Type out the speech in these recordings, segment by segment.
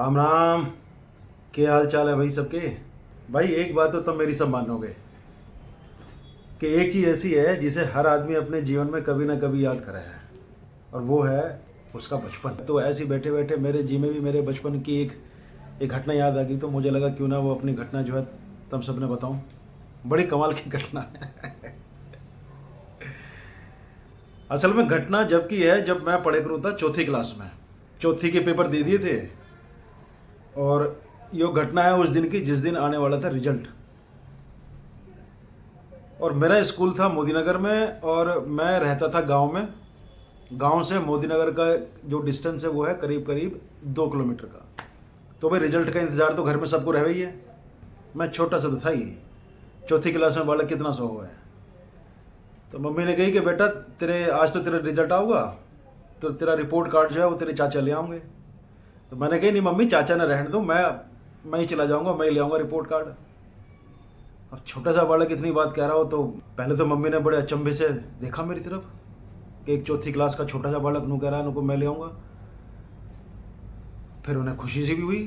राम राम। क्या हाल चाल है भाई सबके। भाई एक बात तो तुम मेरी सब मानोगे कि एक चीज़ ऐसी है जिसे हर आदमी अपने जीवन में कभी ना कभी याद करा है, और वो है उसका बचपन। तो ऐसे ही बैठे बैठे मेरे जी में भी मेरे बचपन की एक घटना याद आ गई, तो मुझे लगा क्यों ना वो अपनी घटना जो है तुम सबने बताऊं। बड़ी कमाल की घटना है। असल में घटना जब की है जब मैं पढ़े करूँ था चौथी क्लास में। चौथी के पेपर दे दिए थे, और यो घटना है उस दिन की जिस दिन आने वाला था रिजल्ट। और मेरा स्कूल था मोदीनगर में, और मैं रहता था गांव में। गांव से मोदीनगर का जो डिस्टेंस है वो है करीब करीब 2 किलोमीटर का। तो भाई रिजल्ट का इंतज़ार तो घर में सबको रह ही है। मैं छोटा सा तो था ही, चौथी क्लास में बालक कितना सो हुआ है। तो मम्मी ने कही कि बेटा तेरे आज तो तेरा रिजल्ट आऊगा, तो तेरा रिपोर्ट कार्ड जो है वो तेरे चाचा ले आऊँगे। तो मैंने कही नहीं मम्मी, चाचा ने रहने दो, मैं ही चला जाऊँगा, मैं ही ले आऊँगा रिपोर्ट कार्ड। अब छोटा सा बालक इतनी बात कह रहा हो तो पहले तो मम्मी ने बड़े अचंभे से देखा मेरी तरफ कि एक चौथी क्लास का छोटा सा बालक नू कह रहा है नुको मैं ले आऊँगा। फिर उन्हें खुशी सी भी हुई।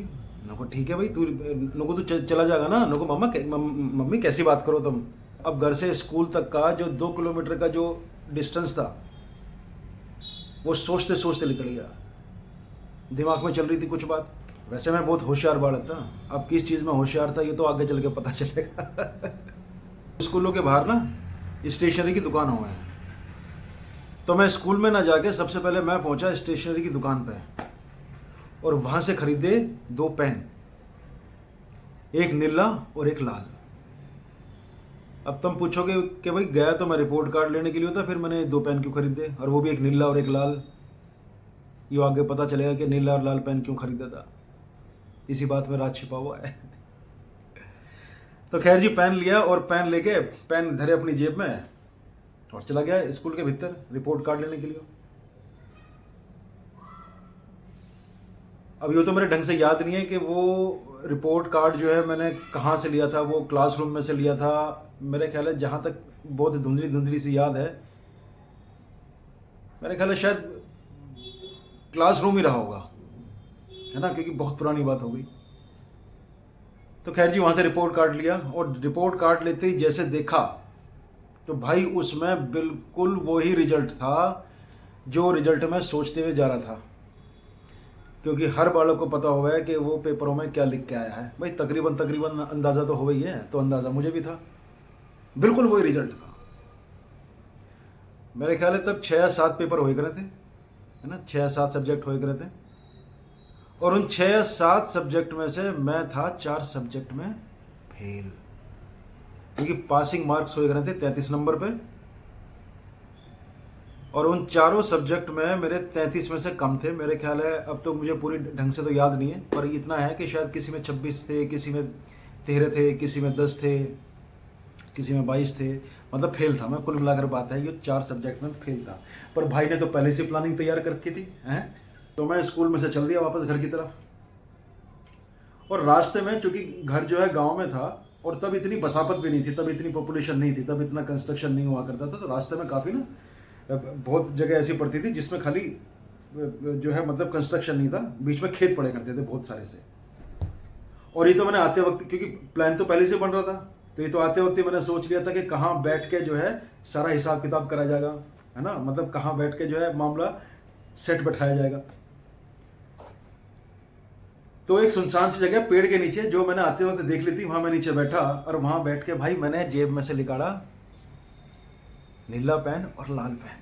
नुको ठीक है भाई, तू नुको तो चला जाएगा ना। नुको मम्मी कैसी बात करो तुम। अब घर से स्कूल तक का जो 2 किलोमीटर का जो डिस्टेंस था वो सोचते सोचते निकल गया। दिमाग में चल रही थी कुछ बात। वैसे मैं बहुत होशियार बालक था, अब किस चीज़ में होशियार था ये तो आगे चल के पता चलेगा। स्कूलों के बाहर ना स्टेशनरी की दुकान हुआ है, तो मैं स्कूल में ना जाके सबसे पहले मैं पहुंचा स्टेशनरी की दुकान पे, और वहां से खरीदे 2 पेन, एक नीला और एक लाल। अब तुम पूछोगे कि भाई गया तो मैं रिपोर्ट कार्ड लेने के लिए होता, फिर मैंने 2 पेन क्यों खरीदे, और वो भी एक नीला और एक लाल। ये आगे पता चलेगा कि नीला और लाल पेन क्यों खरीदा था, इसी बात में राज छिपा हुआ है। तो खैर जी, पेन लिया और पेन लेके पेन धरे अपनी जेब में और चला गया स्कूल के भीतर रिपोर्ट कार्ड लेने के लिए। अब ये तो मेरे ढंग से याद नहीं है कि वो रिपोर्ट कार्ड जो है मैंने कहाँ से लिया था। वो क्लासरूम में से लिया था मेरे ख्याल है, जहाँ तक बहुत धुंधली धुंधली सी याद है। मेरे ख्याल है शायद क्लासरूम ही रहा होगा, है ना, क्योंकि बहुत पुरानी बात हो गई। तो खैर जी, वहाँ से रिपोर्ट कार्ड लिया, और रिपोर्ट कार्ड लेते ही जैसे देखा तो भाई उसमें बिल्कुल वही रिजल्ट था जो रिजल्ट मैं सोचते हुए जा रहा था। क्योंकि हर बालक को पता हुआ है कि वो पेपरों में क्या लिख के आया है। भाई तकरीबन तकरीबन अंदाज़ा तो हो गई है, तो अंदाज़ा मुझे भी था, बिल्कुल वही रिजल्ट था। मेरे ख्याल है तब 6 या 7 पेपर हो गए थे, है ना, 6 या 7 सब्जेक्ट हो गए थे। और उन 6 या 7 सब्जेक्ट में से मैं था 4 सब्जेक्ट में फेल, क्योंकि पासिंग मार्क्स हो गए थे 33 नंबर पे, और उन चारों सब्जेक्ट में मेरे 33 में से कम थे। मेरे ख्याल है, अब तो मुझे पूरी ढंग से तो याद नहीं है, पर इतना है कि शायद किसी में 26 थे, किसी में 13 थे, किसी में 10 थे, किसी में 22 थे। मतलब फेल था मैं, कुल मिलाकर बात है ये 4 सब्जेक्ट में फेल था। पर भाई ने तो पहले से प्लानिंग तैयार कर रखी थी, हैं। तो मैं स्कूल में से चल दिया वापस घर की तरफ, और रास्ते में, चूंकि घर जो है गांव में था और तब इतनी बसापत भी नहीं थी, तब इतनी पॉपुलेशन नहीं थी, तब इतना कंस्ट्रक्शन नहीं हुआ करता था, तो रास्ते में काफ़ी ना बहुत जगह ऐसी पड़ती थी जिसमें खाली जो है मतलब कंस्ट्रक्शन नहीं था, बीच में खेत पड़े करते थे बहुत सारे से। और ये तो मैंने आते वक्त, क्योंकि प्लान तो पहले से बन रहा था, तो ये तो आते वक्त ही मैंने सोच लिया था कि कहाँ बैठ के जो है सारा हिसाब किताब करा जाएगा, है ना, मतलब कहाँ बैठ के जो है मामला सेट बैठाया जाएगा। तो एक सुनसान सी जगह पेड़ के नीचे, जो मैंने आते वक्त देख ली थी, वहां मैं नीचे बैठा, और वहां बैठ के भाई मैंने जेब में से निकाला नीला पेन और लाल पेन।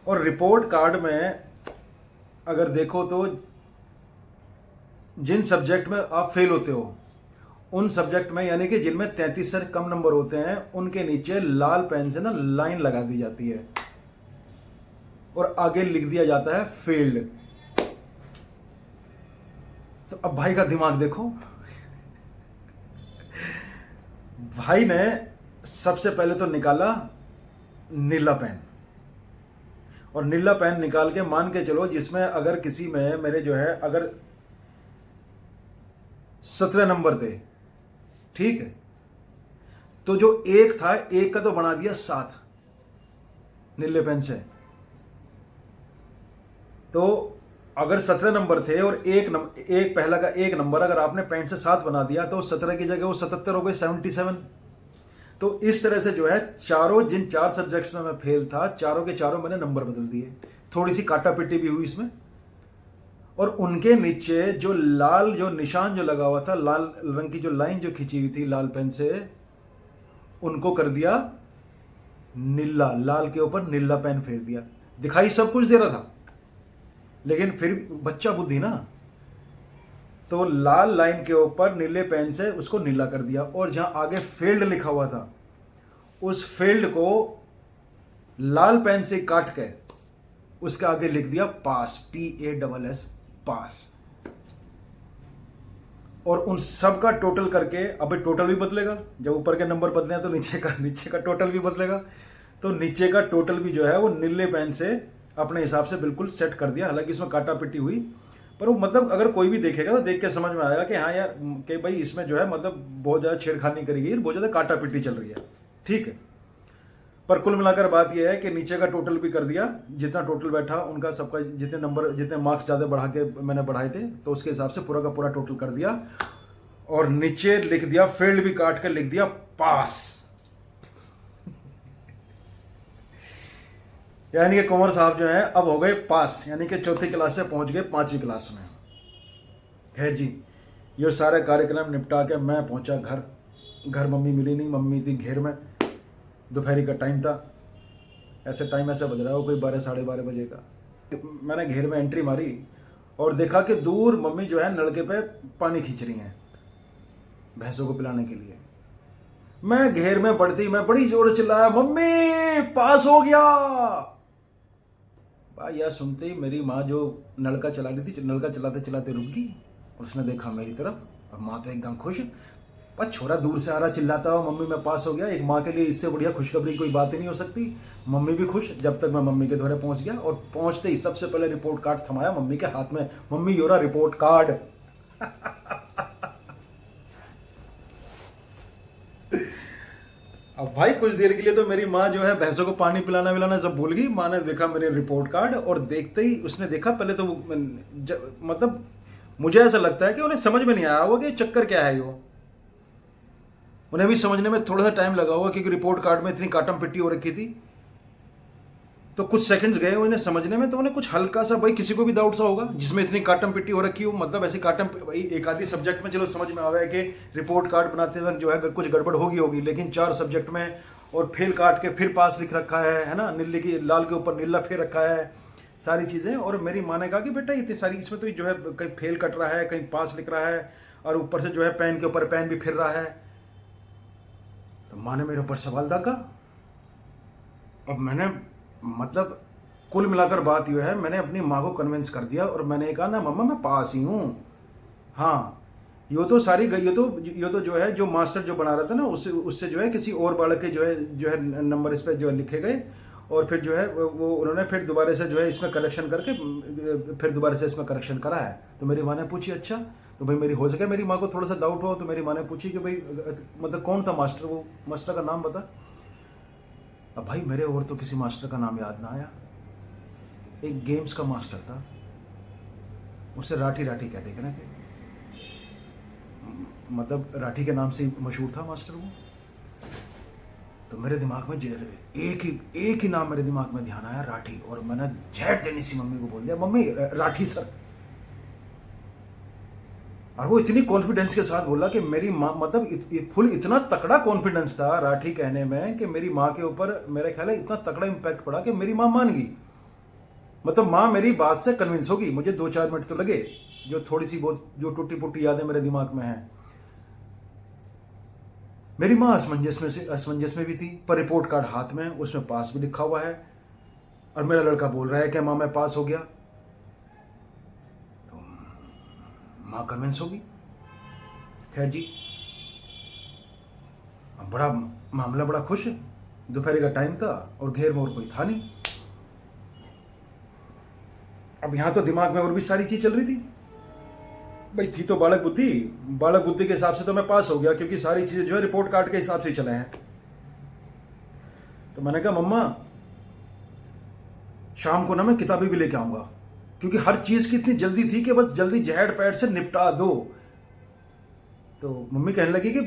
और रिपोर्ट कार्ड में अगर देखो तो जिन सब्जेक्ट में आप फेल होते हो, उन सब्जेक्ट में, यानी कि जिनमें 33 से कम नंबर होते हैं, उनके नीचे लाल पेन से ना लाइन लगा दी जाती है, और आगे लिख दिया जाता है फेल्ड। तो अब भाई का दिमाग देखो। भाई ने सबसे पहले तो निकाला नीला पेन, और नीला पेन निकाल के मान के चलो जिसमें अगर किसी में मेरे जो है अगर 17 नंबर थे, ठीक है, तो जो एक था, एक का तो बना दिया 7 नीले पेन से। तो अगर 17 नंबर थे और एक पहला का 1 नंबर अगर आपने 65 से 7 बना दिया तो 17 की जगह वो 77 हो गए, 77। तो इस तरह से जो है चारों, जिन 4 सब्जेक्ट्स में मैं फेल था, चारों के चारों मैंने नंबर बदल दिए। थोड़ी सी काटा पिट्टी भी हुई इसमें। और उनके नीचे जो लाल जो निशान जो लगा हुआ था, लाल रंग की जो लाइन जो खींची हुई थी लाल पेन से, उनको कर दिया नीला, लाल के ऊपर नीला पेन फेर दिया। दिखाई सब कुछ दे रहा था, लेकिन फिर बच्चा बुद्धि ना, तो लाल लाइन के ऊपर नीले पेन से उसको नीला कर दिया। और जहां आगे फेल्ड लिखा हुआ था, उस फेल्ड को लाल पेन से काट के उसके आगे लिख दिया पास, PASS, पास। और उन सब का टोटल करके, अब टोटल भी बदलेगा, जब ऊपर के नंबर बदले तो नीचे का टोटल भी बदलेगा। तो नीचे का टोटल भी जो है वो नीले पेन से अपने हिसाब से बिल्कुल सेट कर दिया। हालांकि इसमें काटा पिट्टी हुई, पर वो मतलब अगर कोई भी देखेगा तो देख के समझ में आएगा कि हाँ यार, कि भाई इसमें जो है मतलब बहुत ज़्यादा छेड़खानी करी गई, बहुत ज़्यादा काटा पिट्टी चल रही है, ठीक है। पर कुल मिलाकर बात यह है कि नीचे का टोटल भी कर दिया, जितना टोटल बैठा उनका सबका, जितने नंबर, जितने मार्क्स ज़्यादा बढ़ा के मैंने बढ़ाए थे, तो उसके हिसाब से पूरा का पूरा टोटल कर दिया। और नीचे लिख दिया, फेल्ड भी काट कर लिख दिया पास। यानी कि कुंवर साहब जो है अब हो गए पास, यानी कि 4थी क्लास से पहुंच गए 5वीं क्लास में। खैर जी, ये सारे कार्यक्रम निपटा के मैं पहुंचा घर मम्मी मिली नहीं, मम्मी थी घेर में। दोपहरी का टाइम था, ऐसे टाइम ऐसा बज रहा है कोई 12 साढ़े 12 बजे का। मैंने घेर में एंट्री मारी और देखा कि दूर मम्मी जो है नलके पे पानी खींच रही हैं भैंसों को पिलाने के लिए। मैं घेर में पड़ती, मैं बड़ी जोर से चिल्लाया, मम्मी पास हो गया। भाई यार, सुनते ही मेरी माँ जो नलका चला रही थी, नलका चलाते चलाते रुक गई और उसने देखा मेरी तरफ। और माँ तो एकदम खुश, पर छोरा दूर से आ रहा चिल्लाता हो, मम्मी मैं पास हो गया। एक माँ के लिए इससे बढ़िया खुशखबरी कोई बात ही नहीं हो सकती। मम्मी भी खुश, जब तक मैं मम्मी के द्वारे पहुंच गया। और पहुंचते ही सबसे पहले रिपोर्ट कार्ड थमाया मम्मी के हाथ में, मम्मी योरा रिपोर्ट कार्ड। अब भाई कुछ देर के लिए तो मेरी माँ जो है भैंसों को पानी पिलाना विलाना सब भूल गई। माँ ने देखा मेरे रिपोर्ट कार्ड, और देखते ही उसने देखा, पहले तो मतलब मुझे ऐसा लगता है कि उन्हें समझ में नहीं आया होगा कि चक्कर क्या है। उन्हें भी समझने में थोड़ा सा टाइम लगा होगा, क्योंकि रिपोर्ट कार्ड में इतनी काटम पिट्टी हो रखी थी। तो कुछ सेकंड्स गए उन्हें समझने में, तो उन्हें कुछ हल्का सा, भाई किसी को भी डाउट सा होगा जिसमें इतनी काटम पिट्टी हो रखी हो, मतलब ऐसी काटम, भाई एक आधी सब्जेक्ट में चलो समझ में आ है कि रिपोर्ट कार्ड बनाते वक्त जो है कुछ गड़बड़ होगी, लेकिन 4 सब्जेक्ट में और फेल काट के फिर पास लिख रखा है ना, नीले की लाल के ऊपर नीला फेर रखा है, सारी चीज़ें। और मेरी माँ ने कहा कि बेटा इतनी सारी, इसमें तो जो है कहीं फेल कट रहा है, कहीं पास लिख रहा है, और ऊपर से जो है पेन के ऊपर पेन भी फिर रहा है। तो माँ ने मेरे ऊपर सवाल दागा। अब मैंने, मतलब कुल मिलाकर बात यह है, मैंने अपनी माँ को कन्विंस कर दिया और मैंने कहा ना मम्मा मैं पास ही हूँ। हाँ, ये तो सारी ये तो जो है जो मास्टर जो बना रहा था ना, उससे जो है किसी और बालक के जो है नंबर इस पर जो है लिखे गए, और फिर जो है वो उन्होंने फिर दोबारा से जो है इसमें करेक्शन करके फिर दोबारा से इसमें करेक्शन करा है। तो मेरी माँ ने पूछी अच्छा, तो भाई मेरी हो सके मेरी माँ को थोड़ा सा डाउट हो, तो मेरी माँ ने पूछी कि भाई मतलब कौन था मास्टर, वो मास्टर का नाम बता। अब भाई मेरे और तो किसी मास्टर का नाम याद ना आया। एक गेम्स का मास्टर था, उससे राठी राठी कहते हैं ना, मतलब राठी के नाम से मशहूर था मास्टर वो। तो मेरे दिमाग में एक ही नाम मेरे दिमाग में ध्यान आया, राठी। और मैंने झैट देनी सी मम्मी को बोल दिया, मम्मी राठी सर। और वो इतनी कॉन्फिडेंस के साथ बोला कि मेरी माँ, मतलब फुल इतना तकड़ा कॉन्फिडेंस था राठी कहने में कि मेरी माँ के ऊपर मेरे ख्याल है इतना तकड़ा इंपैक्ट पड़ा कि मेरी माँ मान गई। मतलब माँ मेरी बात से कन्विंस होगी। मुझे 2-4 मिनट तो लगे, जो थोड़ी सी बहुत जो टूटी फूटी यादें मेरे दिमाग में हैं। मेरी माँ असमंजस में भी थी, पर रिपोर्ट कार्ड हाथ में, उसमें पास भी लिखा हुआ है, और मेरा लड़का बोल रहा है कि माँ मैं पास हो गया। तो माँ कन्विंस होगी। खैर जी, बड़ा मामला बड़ा खुश। दोपहर का टाइम था और घेर में और कोई था नहीं। अब यहां तो दिमाग में और भी सारी चीज चल रही थी। भाई थी तो बालक बुद्धि के हिसाब से तो मैं पास हो गया, क्योंकि सारी चीजें जो है रिपोर्ट कार्ड के हिसाब से चले हैं। तो मैंने कहा मम्मा शाम को ना मैं किताबें भी लेके आऊंगा। क्योंकि हर चीज़ की इतनी जल्दी थी कि बस जल्दी जहर पैर से निपटा दो। तो मम्मी कहने लगी कि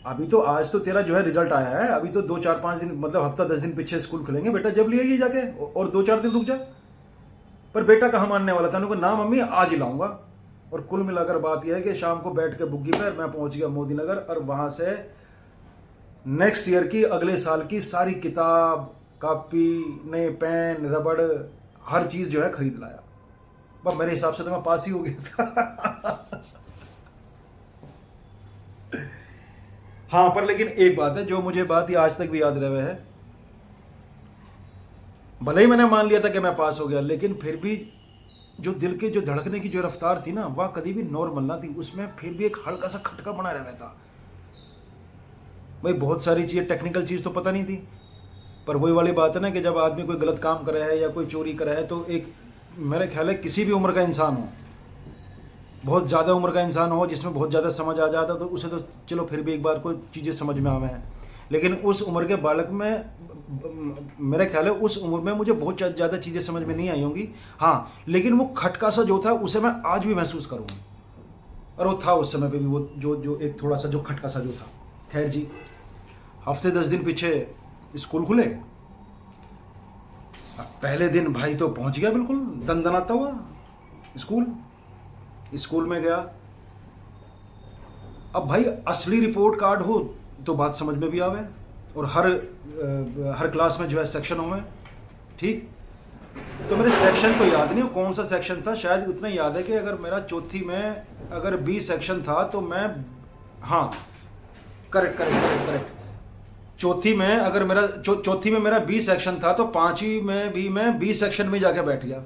अभी तो आज तो तेरा जो है रिजल्ट आया है, अभी तो 2 4 5 दिन मतलब हफ्ता 10 दिन पीछे स्कूल खुलेंगे, बेटा जब ले आइए जाके, और 2 4 दिन रुक जा। पर बेटा कहाँ मानने वाला था, उनको ना मम्मी आज ही लाऊंगा। और कुल मिलाकर बात यह है कि शाम को बैठ के बुग्गी पर मैं पहुंच गया मोदी नगर, और वहां से नेक्स्ट ईयर की, अगले साल की सारी किताब, कॉपी, नए पेन, रबड़, हर चीज जो है खरीद लाया। बस मेरे हिसाब से तो मैं पास ही हो गया था। हाँ, पर लेकिन एक बात है जो मुझे बात ये आज तक भी याद रहे है, भले ही मैंने मान लिया था कि मैं पास हो गया, लेकिन फिर भी जो दिल के जो धड़कने की जो रफ्तार थी ना, वह कभी भी नॉर्मल ना थी, उसमें फिर भी एक हल्का सा खटका बना रहता था। भाई बहुत सारी चीज़ें, टेक्निकल चीज़ तो पता नहीं थी, पर वही वाली बात है ना कि जब आदमी कोई गलत काम करे है या कोई चोरी करे है, तो एक मेरे ख्याल है किसी भी उम्र का इंसान हो, बहुत ज़्यादा उम्र का इंसान हो जिसमें बहुत ज़्यादा समझ आ जाता, तो उसे तो चलो फिर भी एक बार कोई चीज़ें समझ में आवे हैं, लेकिन उस उम्र के बालक में, मेरे ख्याल है उस उम्र में मुझे बहुत ज़्यादा चीज़ें समझ में नहीं आई होंगी। हाँ, लेकिन वो खटका सा जो था उसे मैं आज भी महसूस करूँगा, और वो था उस समय पे भी, वो जो एक थोड़ा सा जो खटका सा जो था। खैर जी, हफ्ते 10 दिन पीछे स्कूल खुले। पहले दिन भाई तो पहुंच गया बिल्कुल दनदनाता हुआ स्कूल में गया। अब भाई असली रिपोर्ट कार्ड हो तो बात समझ में भी आवे, और हर क्लास में जो है सेक्शन हो, ठीक। तो मेरे सेक्शन तो याद नहीं कौन सा सेक्शन था, शायद उतना याद है कि अगर मेरा चौथी में अगर बी सेक्शन था तो मैं, हाँ करेक्ट, चौथी में अगर मेरा चौथी में मेरा बी सेक्शन था, तो पांचवी में भी मैं बी सेक्शन में जाके बैठ गया,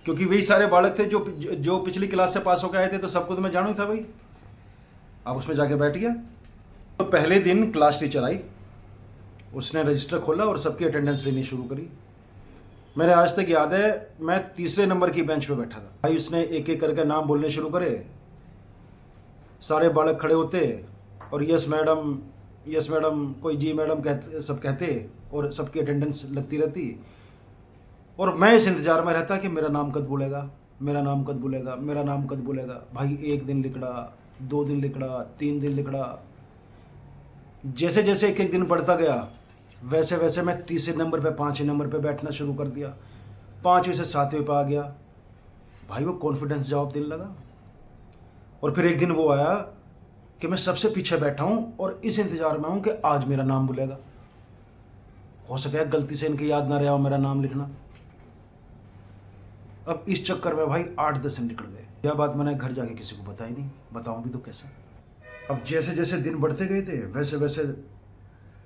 क्योंकि वही सारे बालक थे जो पिछली क्लास से पास होकर आए थे, तो सबको तो मैं जानू ही था भाई। अब उसमें जाके बैठ गया। तो पहले दिन क्लास टीचर आई, उसने रजिस्टर खोला और सबकी अटेंडेंस लेनी शुरू करी। मेरे आज तक याद है मैं तीसरे नंबर की बेंच पे बैठा था। भाई उसने एक एक करके नाम बोलने शुरू करे, सारे बालक खड़े होते और यस मैडम, कोई जी मैडम सब कहते, और सबकी अटेंडेंस लगती रहती, और मैं इस इंतजार में रहता कि मेरा नाम कब बोलेगा, मेरा नाम कब बोलेगा, मेरा नाम कब बोलेगा। भाई 1 दिन लिखड़ा, 2 दिन लिखड़ा, 3 दिन लिखड़ा। जैसे जैसे एक एक दिन बढ़ता गया, वैसे वैसे मैं तीसरे नंबर पे, 5वें नंबर पे बैठना शुरू कर दिया। 5वें से 7वें पे आ गया। भाई वो कॉन्फिडेंस जवाब देने लगा। और फिर एक दिन वो आया कि मैं सबसे पीछे बैठा हूँ और इस इंतजार में हूँ कि आज मेरा नाम बोलेगा। हो सके गलती से इनकी याद ना रहा हो मेरा नाम लिखना। अब इस चक्कर में भाई 8-10 दिन निकल गए। यह बात मैंने घर जाके किसी को बताई नहीं, बताऊं भी तो कैसे। अब जैसे जैसे दिन बढ़ते गए थे, वैसे वैसे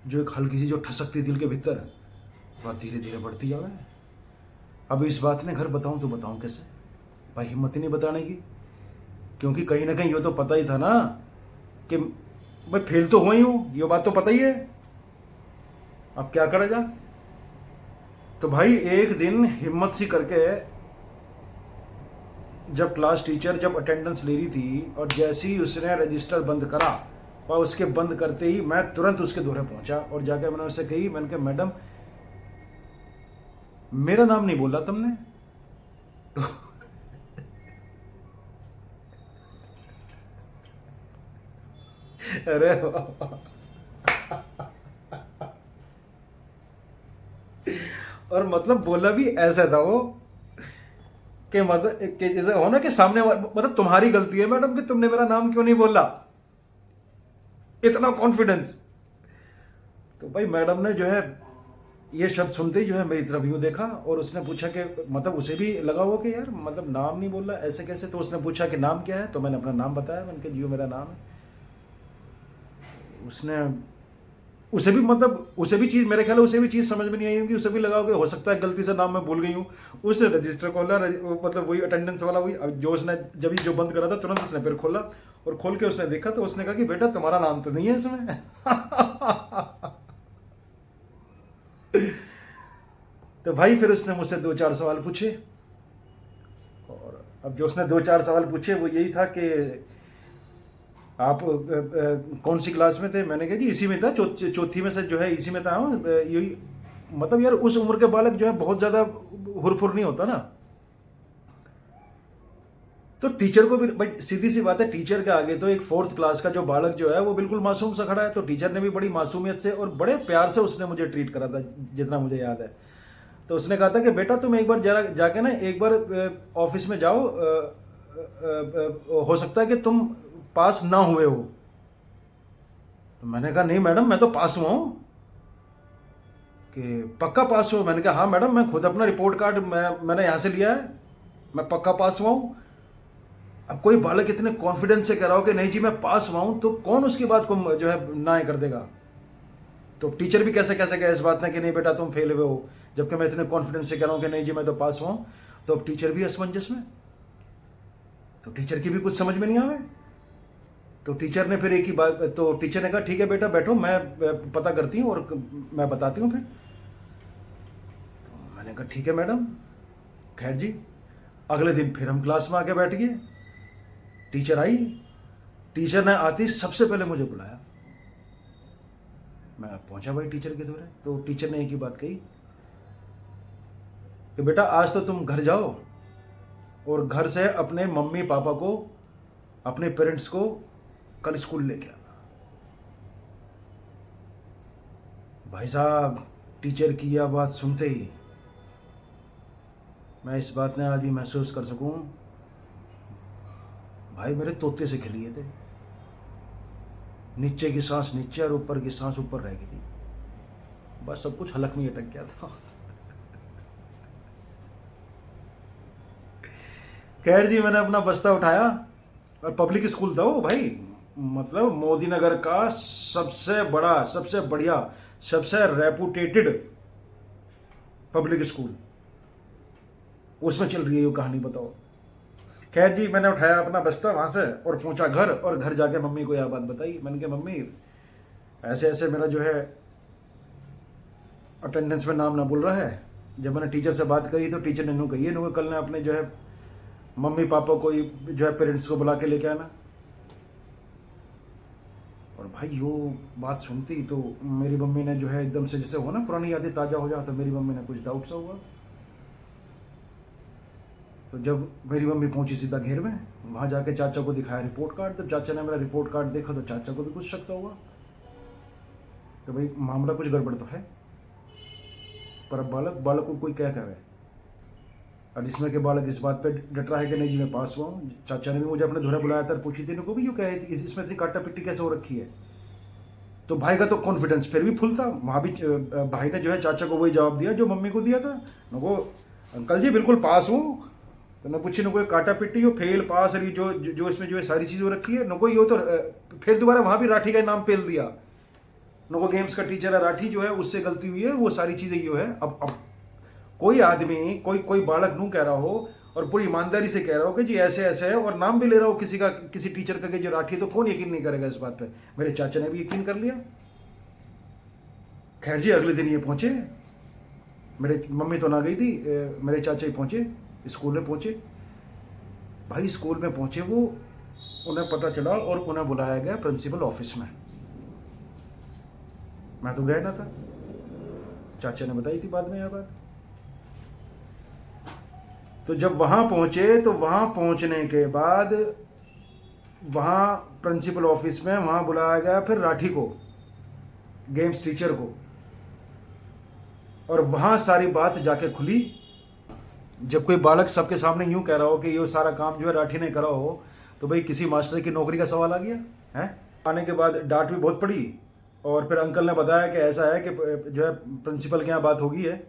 जो एक हल्की सी जो ठसक थी दिल के भीतर, वह धीरे धीरे बढ़ती जावे। अब इस बात ने घर बताऊं तो बताऊं कैसे, भाई हिम्मत ही नहीं बताने की, क्योंकि कहीं ना कहीं ये तो पता ही था ना कि मैं फेल तो हुआ ही हूं, ये बात तो पता ही है। अब क्या करा जा। तो भाई एक दिन हिम्मत सी करके, जब क्लास टीचर जब अटेंडेंस ले रही थी और जैसे ही उसने रजिस्टर बंद करा, और उसके बंद करते ही मैं तुरंत उसके दोहरे पहुंचा और जाके मैंने उससे कही, मैंने कहा मैडम मेरा नाम नहीं बोला तुमने। तो अरे और मतलब बोला भी ऐसा था वो कि मतलब कि जैसे हो ना कि सामने मतलब तुम्हारी गलती है मैडम कि तुमने मेरा नाम क्यों नहीं बोला, इतना कॉन्फिडेंस। तो भाई मैडम ने जो है ये शब्द सुनते ही जो है मेरी तरफ यूं देखा और उसने पूछा कि मतलब उसे भी लगा हुआ कि यार मतलब नाम नहीं बोल रहा ऐसे कैसे। तो उसने पूछा कि नाम क्या है, तो मैंने अपना नाम बताया, मैंने कहा जियो मेरा नाम है। उसने उसे भी चीज़, मेरे ख्याल उसे भी चीज़ समझ में नहीं आई होगी, उसे भी लगा कि हो सकता है गलती से नाम मैं भूल गई हूँ। उसने रजिस्टर खोला, मतलब वही अटेंडेंस वाला वही जो उसने जब जो बंद करा था तुरंत उसने फिर खोला और खोल के उसने देखा, तो उसने कहा कि बेटा तुम्हारा नाम तो नहीं है इसमें। तो भाई फिर उसने मुझसे 2-4 सवाल पूछे, और अब जो उसने 2-4 सवाल पूछे वो यही था कि आप कौन सी क्लास में थे। मैंने कहा जी इसी में था, चौथी में से जो है इसी में था, यही मतलब यार उस उम्र के बालक जो है बहुत ज़्यादा हुरफुर नहीं होता ना। तो टीचर को भी भाई सीधी सी बात है, टीचर के आगे तो एक 4th क्लास का जो बालक जो है वो बिल्कुल मासूम सा खड़ा है। तो टीचर ने भी बड़ी मासूमियत से और बड़े प्यार से उसने मुझे ट्रीट करा था, जितना मुझे याद है। तो उसने कहा था कि बेटा तुम एक बार जरा जाके ना एक बार ऑफिस में जाओ, हो सकता है कि तुम पास ना हुए हो। तो मैंने कहा नहीं मैडम मैं तो पास हुआ हूँ। कि पक्का पास हो? मैंने कहा हाँ मैडम, मैं खुद अपना रिपोर्ट कार्ड मैंने यहाँ से लिया है, मैं पक्का पास हुआ हूँ। अब कोई बालक इतने कॉन्फिडेंस से कह रहा हो कि नहीं जी मैं पास हुआ हूँ, तो कौन उसकी बात को जो है ना कर देगा? तो टीचर भी कैसे कैसे कहे इस बात में कि नहीं बेटा तुम फेल हुए हो, जबकि मैं इतने कॉन्फिडेंस से कह रहा हूँ कि नहीं जी मैं तो पास हुआ हूँ। तो अब टीचर भी असमंजस में, तो टीचर की भी कुछ समझ में नहीं आवे। तो टीचर ने फिर एक ही बात, तो टीचर ने कहा ठीक है बेटा बैठो, मैं पता करती हूँ और मैं बताती हूँ फिर। तो मैंने कहा ठीक है मैडम। खैर जी, अगले दिन फिर हम क्लास में आके बैठ गए। टीचर आई, टीचर ने आती सबसे पहले मुझे बुलाया। मैं पहुंचा भाई टीचर के द्वारा। तो टीचर ने एक ही बात कही कि बेटा आज तो तुम घर जाओ और घर से अपने मम्मी पापा को, अपने पेरेंट्स को कल स्कूल लेके आना। भाई साहब, टीचर की यह बात सुनते ही मैं इस बात ने आज भी महसूस कर सकूं, भाई मेरे तोते से खिलिए थे। नीचे की सांस नीचे और ऊपर की सांस ऊपर रह गई थी। बस सब कुछ हलक में अटक गया था। खैर जी, मैंने अपना बस्ता उठाया और पब्लिक स्कूल था वो भाई, मतलब मोदी नगर का सबसे बड़ा, सबसे बढ़िया, सबसे रेपुटेटेड पब्लिक स्कूल, उसमें चल रही है ये कहानी, बताओ। खैर जी, मैंने उठाया अपना बस्ता वहां से और पहुंचा घर, और घर जाके मम्मी को यह बात बताई। मैंने कहा मम्मी ऐसे ऐसे मेरा जो है अटेंडेंस में नाम ना बोल रहा है। जब मैंने टीचर से बात करी तो टीचर ने यूँ कही है कल ने अपने जो है मम्मी पापा को जो है पेरेंट्स को बुला के लेके आना। और भाई यो बात सुनती तो मेरी मम्मी ने जो है एकदम से, जैसे हो ना पुरानी यादें ताज़ा हो जाए, तो मेरी मम्मी ने कुछ डाउट सा हुआ। तो जब मेरी मम्मी पहुंची सीधा घेर में, वहां जाके चाचा को दिखाया रिपोर्ट कार्ड। जब चाचा ने मेरा रिपोर्ट कार्ड देखा तो चाचा को भी कुछ शक सा हुआ कि भाई मामला कुछ गड़बड़ तो है। पर अब बालक को कोई क्या करे, और इसमें के बालक इस बात पे डट रहा है कि नहीं जी मैं पास हुआ हूँ। चाचा ने भी मुझे अपने धुरा बुलाया था और पूछी थी इनको भी यूँ कहे थी इसमें इतनी काटा पिट्टी कैसे हो रखी है। तो भाई का तो कॉन्फिडेंस फिर भी फुल था। वहाँ भी भाई ने जो है चाचा को वही जवाब दिया जो मम्मी को दिया था। नको अंकल जी बिल्कुल पास हूँ। तो न पूछी नको काटा पिट्टी हो, फेल पास अली जो इसमें जो है सारी चीज़ें रखी है नको यो। तो फिर दोबारा वहाँ भी राठी का नाम पेल दिया। नको गेम्स का टीचर है राठी जो है, उससे गलती हुई है, वो सारी चीज़ें यो है। अब कोई आदमी, कोई बालक नू कह रहा हो और पूरी ईमानदारी से कह रहा हो कि जी ऐसे ऐसे है, और नाम भी ले रहा हो किसी का, किसी टीचर का कि जो राठी, तो कौन यकीन नहीं करेगा इस बात पे? मेरे चाचा ने भी यकीन कर लिया। खैर जी, अगले दिन ये पहुंचे, मेरे मम्मी तो ना गई थी, मेरे चाचा ही पहुंचे, स्कूल में पहुंचे। भाई स्कूल में पहुंचे वो, उन्हें पता चला और उन्हें बुलाया गया प्रिंसिपल ऑफिस में। मैं तो गया ना था, चाचा ने बताई थी बाद में यह बात। तो जब वहां पहुंचे तो वहां पहुंचने के बाद वहां प्रिंसिपल ऑफिस में वहां बुलाया गया फिर राठी को, गेम्स टीचर को, और वहां सारी बात जाके खुली। जब कोई बालक सबके सामने यूं कह रहा हो कि ये सारा काम जो है राठी ने करा हो, तो भाई किसी मास्टर की नौकरी का सवाल आ गया है। आने के बाद डांट भी बहुत पड़ी, और फिर अंकल ने बताया कि ऐसा है कि जो है प्रिंसिपल के यहाँ बात होगी है,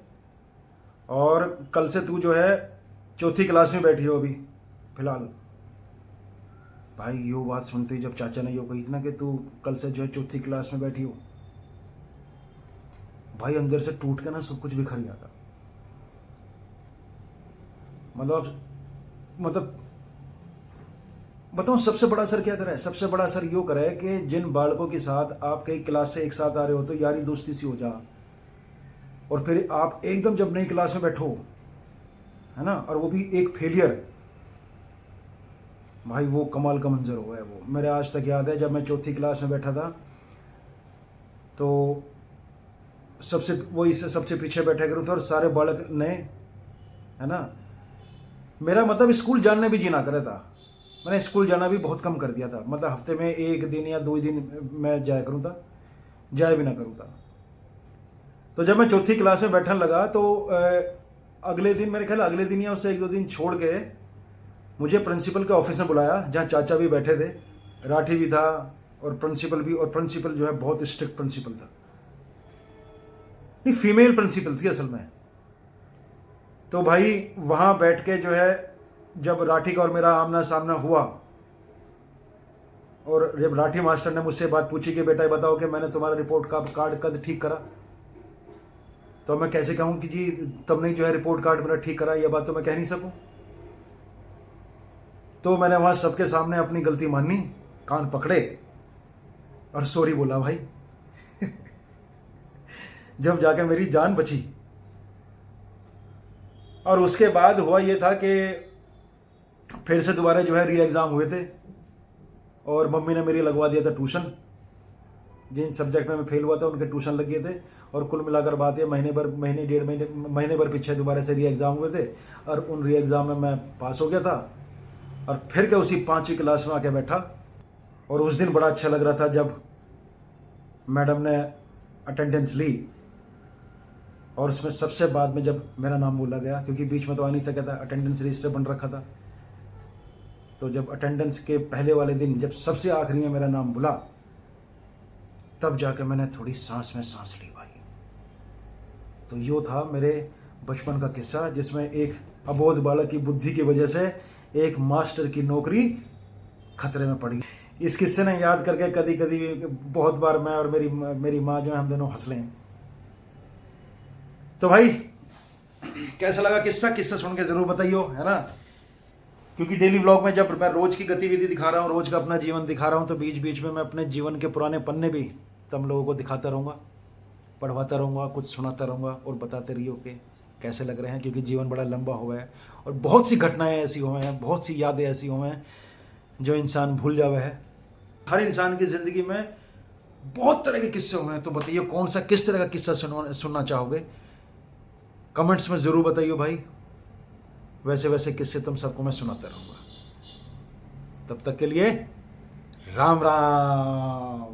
और कल से तू जो है 4थी क्लास में बैठी हो अभी फिलहाल। भाई यो बात सुनते ही जब चाचा ने यो कही थी ना कि तू कल से जो है 4थी क्लास में बैठी हो, भाई अंदर से टूट के ना सब कुछ बिखर गया था। मतलब बताऊं सबसे बड़ा असर क्या करा है? सबसे बड़ा असर यो करा है कि जिन बालकों के साथ आप कई क्लास से एक साथ आ रहे हो तो यारी दोस्ती सी हो जा, और फिर आप एकदम जब नई क्लास में बैठो है ना, और वो भी एक फेलियर, भाई वो कमाल का मंजर हुआ है। वो मेरे आज तक याद है, जब मैं 4थी क्लास में बैठा था तो सबसे पीछे बैठा करूँ था और सारे बालक नए, है ना। मेरा मतलब स्कूल जाने भी जी ना करे था। मैंने स्कूल जाना भी बहुत कम कर दिया था, मतलब हफ्ते में 1 दिन या 2 दिन मैं जाया करूँ था, जाया भी ना करूँ था। तो जब मैं चौथी क्लास में बैठने लगा तो अगले दिन, मेरे ख्याल अगले दिन या उससे 1-2 दिन छोड़ के मुझे प्रिंसिपल के ऑफिस में बुलाया, जहाँ चाचा भी बैठे थे, राठी भी था और प्रिंसिपल भी। और प्रिंसिपल जो है बहुत स्ट्रिक्ट प्रिंसिपल था, नहीं फीमेल प्रिंसिपल थी असल में। तो भाई वहाँ बैठ के जो है, जब राठी का और मेरा आमना सामना हुआ और जब राठी मास्टर ने मुझसे बात पूछी कि बेटा ये बताओ कि मैंने तुम्हारा रिपोर्ट कार्ड कब ठीक करा, तो मैं कैसे कहूँ कि जी तुमने जो है रिपोर्ट कार्ड मेरा ठीक करा, यह बात तो मैं कह नहीं सकूँ। तो मैंने वहाँ सबके सामने अपनी गलती मानी, कान पकड़े और सॉरी बोला भाई। जब जाकर मेरी जान बची। और उसके बाद हुआ ये था कि फिर से दोबारा जो है री एग्ज़ाम हुए थे और मम्मी ने मेरी लगवा दिया था ट्यूशन। जिन सब्जेक्ट में मैं फेल हुआ था उनके ट्यूशन लग गए थे और कुल मिलाकर बात ये महीने भर पीछे दोबारा से री एग्ज़ाम हुए थे और उन री एग्ज़ाम में मैं पास हो गया था। और फिर क्या उसी 5वीं क्लास में आके बैठा और उस दिन बड़ा अच्छा लग रहा था जब मैडम ने अटेंडेंस ली और उसमें सबसे बाद में जब मेरा नाम बोला गया, क्योंकि बीच में तो आ नहीं सका था, अटेंडेंस रजिस्टर बन रखा था। तो जब अटेंडेंस के पहले वाले दिन जब सबसे आखिरी में मेरा नाम बुला, तब जाकर मैंने थोड़ी सांस में सांस ली भाई। तो यो था मेरे बचपन का किस्सा, जिसमें एक अबोध बालक की बुद्धि की वजह से एक मास्टर की नौकरी खतरे में पड़ गई। इस किस्से ने याद करके कभी कभी बहुत बार मैं और मेरी माँ जो है, हम दोनों हंस लें। तो भाई कैसा लगा किस्सा सुन के जरूर बताइयो, है ना। क्योंकि डेली व्लॉग में जब मैं रोज की गतिविधि दिखा रहा हूँ, रोज का अपना जीवन दिखा रहा हूँ, तो बीच बीच में मैं अपने जीवन के पुराने पन्ने भी तुम लोगों को दिखाता रहूँगा, पढ़वाता रहूँगा, कुछ सुनाता रहूँगा और बताते रहिए कि कैसे लग रहे हैं। क्योंकि जीवन बड़ा लंबा हुआ है और बहुत सी घटनाएं ऐसी हुए हैं, बहुत सी यादें ऐसी हुए हैं जो इंसान भूल जावे है। हर इंसान की ज़िंदगी में बहुत तरह के किस्से हुए हैं। तो बताइए कौन सा, किस तरह का किस्सा सुनना चाहोगे, कमेंट्स में ज़रूर बताइए भाई। वैसे वैसे किस्से तुम सबको मैं सुनाता रहूँगा। तब तक के लिए राम राम।